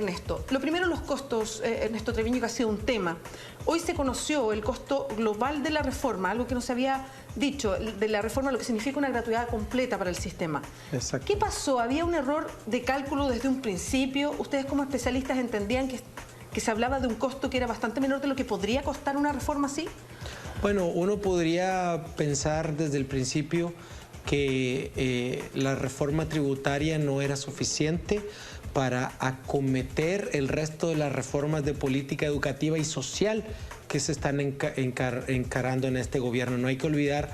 Ernesto. Lo primero, los costos, Ernesto Treviño, que ha sido un tema. Hoy se conoció el costo global de la reforma, algo que no se había dicho, de la reforma, lo que significa una gratuidad completa para el sistema. Exacto. ¿Qué pasó? ¿Había un error de cálculo desde un principio? ¿Ustedes como especialistas entendían que se hablaba de un costo que era bastante menor de lo que podría costar una reforma así? Bueno, uno podría pensar desde el principio que la reforma tributaria no era suficiente para acometer el resto de las reformas de política educativa y social que se están encarando en este gobierno. No hay que olvidar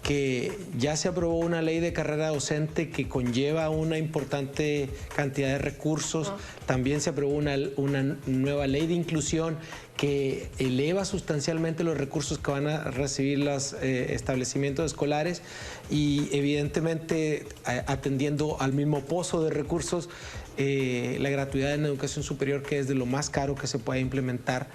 que ya se aprobó una ley de carrera docente que conlleva una importante cantidad de recursos. También se aprobó una nueva ley de inclusión que eleva sustancialmente los recursos que van a recibir los establecimientos escolares y evidentemente atendiendo al mismo pozo de recursos, la gratuidad en educación superior, que es de lo más caro que se puede implementar,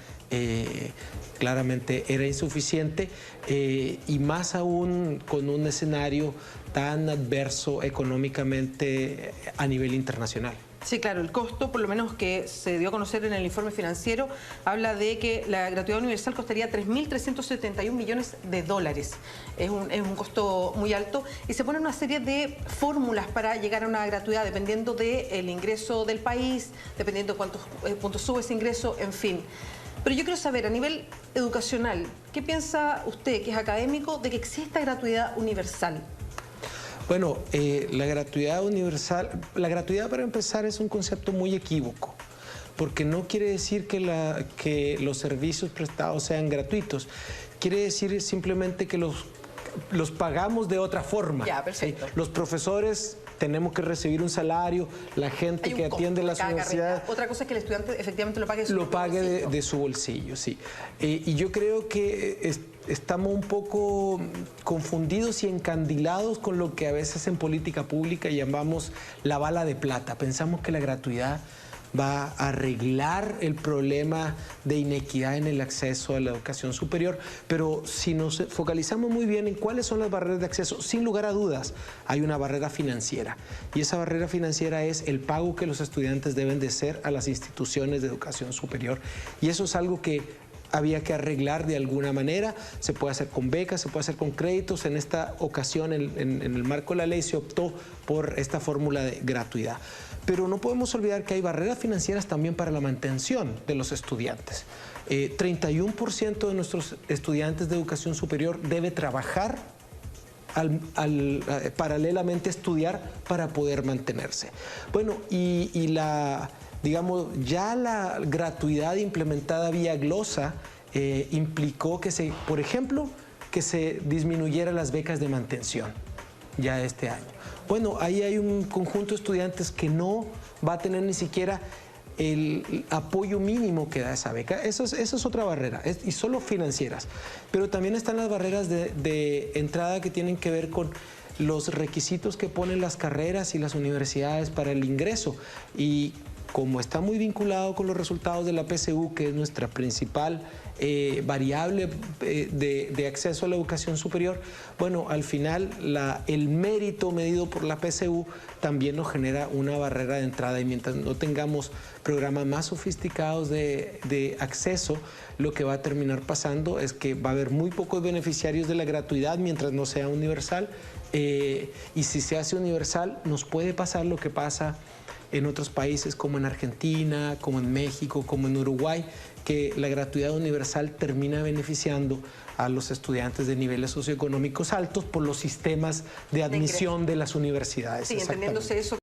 claramente era insuficiente y más aún con un escenario tan adverso económicamente a nivel internacional. Sí, claro, el costo, por lo menos que se dio a conocer en el informe financiero, habla de que la gratuidad universal costaría 3.371 millones de dólares. Es un costo muy alto y se ponen una serie de fórmulas para llegar a una gratuidad dependiendo del ingreso del país, dependiendo de cuántos puntos sube ese ingreso, en fin. Pero yo quiero saber, a nivel educacional, ¿qué piensa usted, que es académico, de que exista gratuidad universal? Bueno, la gratuidad universal, la gratuidad para empezar es un concepto muy equívoco, porque no quiere decir que los servicios prestados sean gratuitos, quiere decir simplemente que los pagamos de otra forma. Ya, perfecto. Los profesores tenemos que recibir un salario, la gente que atiende las universidades... Otra cosa es que el estudiante efectivamente lo pague de su bolsillo, sí. Y yo creo que estamos un poco confundidos y encandilados con lo que a veces en política pública llamamos la bala de plata. Pensamos que la gratuidad va a arreglar el problema de inequidad en el acceso a la educación superior, pero si nos focalizamos muy bien en cuáles son las barreras de acceso, sin lugar a dudas hay una barrera financiera, y esa barrera financiera es el pago que los estudiantes deben de hacer a las instituciones de educación superior, y eso es algo que había que arreglar de alguna manera. Se puede hacer con becas, se puede hacer con créditos. En esta ocasión, en el marco de la ley, se optó por esta fórmula de gratuidad. Pero no podemos olvidar que hay barreras financieras también para la mantención de los estudiantes. 31% de nuestros estudiantes de educación superior debe trabajar paralelamente a estudiar para poder mantenerse. Bueno, digamos, ya la gratuidad implementada vía glosa implicó que por ejemplo, que se disminuyeran las becas de mantención ya este año. Bueno, ahí hay un conjunto de estudiantes que no va a tener ni siquiera el apoyo mínimo que da esa beca. Esa es otra barrera, y solo financieras. Pero también están las barreras de entrada que tienen que ver con los requisitos que ponen las carreras y las universidades para el ingreso. Y como está muy vinculado con los resultados de la PSU, que es nuestra principal variable de acceso a la educación superior, bueno, al final el mérito medido por la PSU también nos genera una barrera de entrada, y mientras no tengamos programas más sofisticados de acceso, lo que va a terminar pasando es que va a haber muy pocos beneficiarios de la gratuidad mientras no sea universal, y si se hace universal nos puede pasar lo que pasa en otros países como en Argentina, como en México, como en Uruguay, que la gratuidad universal termina beneficiando a los estudiantes de niveles socioeconómicos altos por los sistemas de admisión de las universidades. Sí, entendiéndose eso.